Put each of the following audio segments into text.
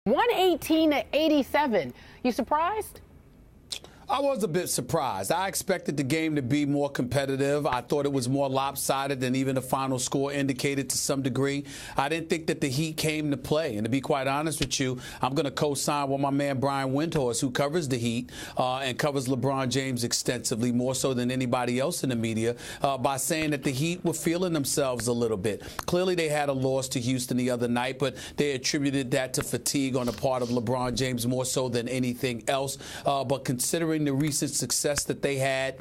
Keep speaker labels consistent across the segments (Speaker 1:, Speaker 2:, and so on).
Speaker 1: 118-87. You surprised?
Speaker 2: I was a bit surprised. I expected the game to be more competitive. I thought it was more lopsided than even the final score indicated to some degree. I didn't think that the Heat came to play. And to be quite honest with you, I'm going to co-sign with my man Brian Windhorst, who covers the Heat and covers LeBron James extensively, more so than anybody else in the media, by saying that the Heat were feeling themselves a little bit. Clearly, they had a loss to Houston the other night, but they attributed that to fatigue on the part of LeBron James more so than anything else. But considering the recent success that they had,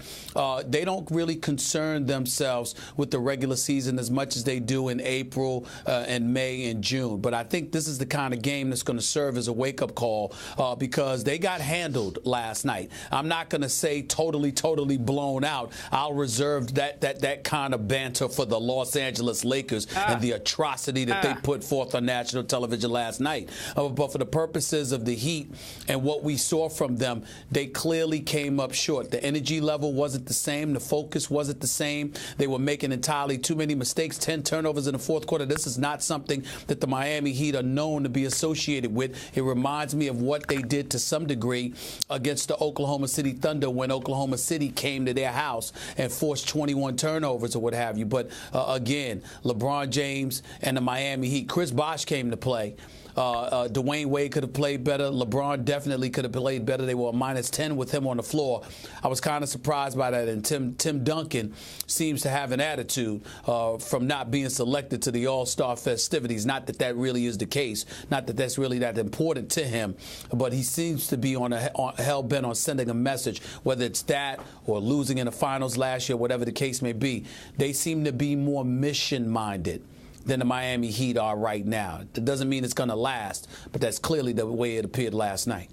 Speaker 2: they don't really concern themselves with the regular season as much as they do in April and May and June. But I think this is the kind of game that's going to serve as a wake-up call because they got handled last night. I'm not going to say totally blown out. I'll reserve that kind of banter for the Los Angeles Lakers and the atrocity that they put forth on national television last night. But for the purposes of the Heat and what we saw from them, they clearly came up short. The energy level wasn't the same. The focus wasn't the same. They were making entirely too many mistakes, 10 turnovers in the fourth quarter. This is not something that the Miami Heat are known to be associated with. It reminds me of what they did to some degree against the Oklahoma City Thunder when Oklahoma City came to their house and forced 21 turnovers or what have you. But again, LeBron James and the Miami Heat. Chris Bosh came to play. Dwayne Wade could have played better. LeBron definitely could have played better. They were -10 with him on the floor. I was kind of surprised by that. And Tim Duncan seems to have an attitude from not being selected to the All-Star festivities. Not that that really is the case. Not that that's really that important to him. But he seems to be on hell-bent on sending a message, whether it's that or losing in the finals last year, whatever the case may be. They seem to be more mission-minded than the Miami Heat are right now. That doesn't mean it's going to last, but that's clearly the way it appeared last night.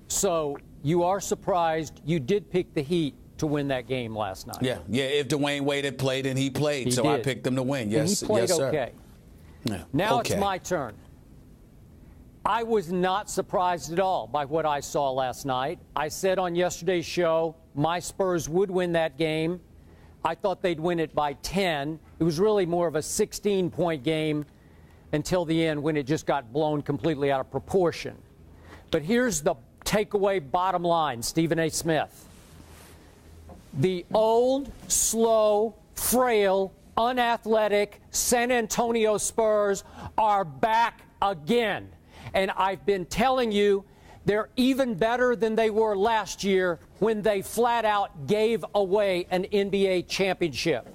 Speaker 3: So you are surprised you did pick the Heat to win that game last night.
Speaker 2: Yeah. If Dwayne Wade had played, and he played,
Speaker 3: he
Speaker 2: so
Speaker 3: did.
Speaker 2: I picked them to win. Yes,
Speaker 3: and he played
Speaker 2: yes, sir.
Speaker 3: okay.
Speaker 2: Yeah.
Speaker 3: Now
Speaker 2: okay.
Speaker 3: It's my turn. I was not surprised at all by what I saw last night. I said on yesterday's show my Spurs would win that game. I thought they'd win it by 10. It was really more of a 16-point game until the end when it just got blown completely out of proportion. But here's the takeaway bottom line, Stephen A. Smith. The old, slow, frail, unathletic San Antonio Spurs are back again. And I've been telling you, they're even better than they were last year when they flat out gave away an NBA championship.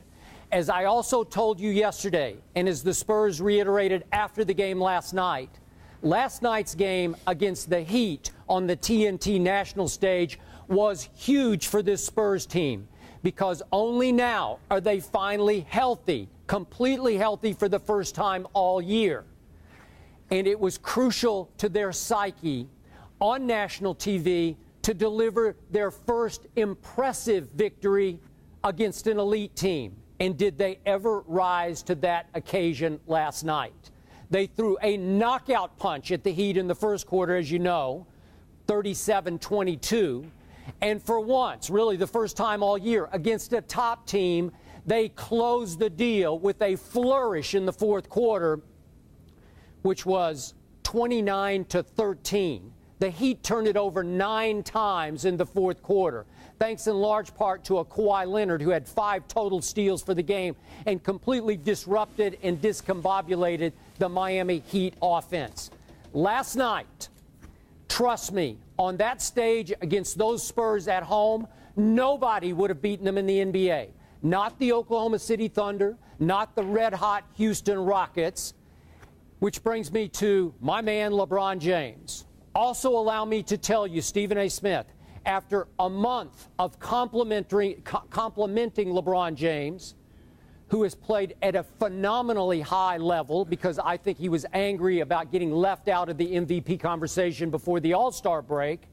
Speaker 3: As I also told you yesterday, and as the Spurs reiterated after the game last night's game against the Heat on the TNT national stage was huge for this Spurs team because only now are they finally healthy, completely healthy for the first time all year. And it was crucial to their psyche on national TV to deliver their first impressive victory against an elite team. And did they ever rise to that occasion last night? They threw a knockout punch at the Heat in the first quarter, as you know, 37-22. And for once, really the first time all year, against a top team, they closed the deal with a flourish in the fourth quarter, which was 29-13. The Heat turned it over 9 times in the fourth quarter, thanks in large part to a Kawhi Leonard who had 5 total steals for the game and completely disrupted and discombobulated the Miami Heat offense. Last night, trust me, on that stage against those Spurs at home, nobody would have beaten them in the NBA. Not the Oklahoma City Thunder, not the red-hot Houston Rockets, which brings me to my man LeBron James. Also allow me to tell you, Stephen A. Smith, after a month of complimenting LeBron James, who has played at a phenomenally high level because I think he was angry about getting left out of the MVP conversation before the All-Star break,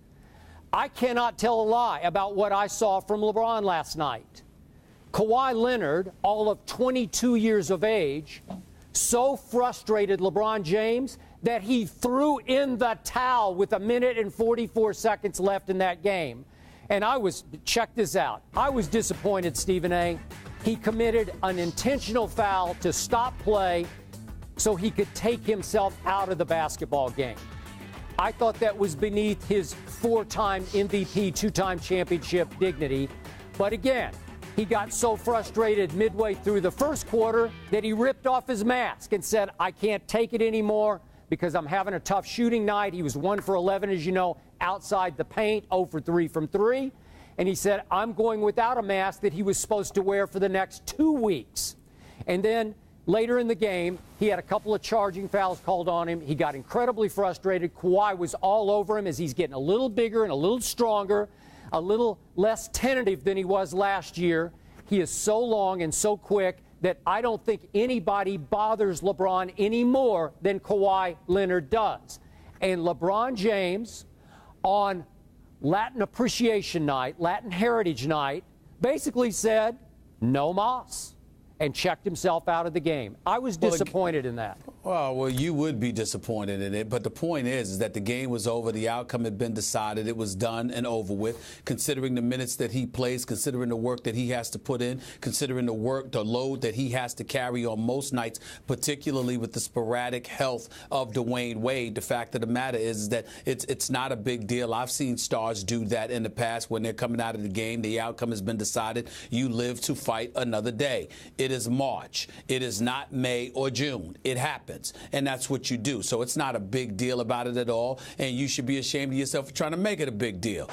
Speaker 3: I cannot tell a lie about what I saw from LeBron last night. Kawhi Leonard, all of 22 years of age, so frustrated LeBron James that he threw in the towel with 1 minute and 44 seconds left in that game. And check this out, I was disappointed, Stephen A. He committed an intentional foul to stop play so he could take himself out of the basketball game. I thought that was beneath his 4-time MVP, 2-time championship dignity. But again, he got so frustrated midway through the first quarter that he ripped off his mask and said, I can't take it anymore because I'm having a tough shooting night. He was 1 for 11, as you know, outside the paint, 0 for 3 from 3. And he said, I'm going without a mask that he was supposed to wear for the next 2 weeks. And then later in the game, he had a couple of charging fouls called on him. He got incredibly frustrated. Kawhi was all over him as he's getting a little bigger and a little stronger, a little less tentative than he was last year. He is so long and so quick that I don't think anybody bothers LeBron any more than Kawhi Leonard does. And LeBron James, on Latin Appreciation Night, Latin Heritage Night, basically said, no mas, and checked himself out of the game. I was disappointed in that.
Speaker 2: Well, you would be disappointed in it. But the point is that the game was over. The outcome had been decided. It was done and over with. Considering the minutes that he plays, considering the work that he has to put in, considering the load that he has to carry on most nights, particularly with the sporadic health of Dwayne Wade, the fact of the matter is that it's not a big deal. I've seen stars do that in the past when they're coming out of the game. The outcome has been decided. You live to fight another day. It is March. It is not May or June. It happens. And that's what you do. So it's not a big deal about it at all. And you should be ashamed of yourself for trying to make it a big deal.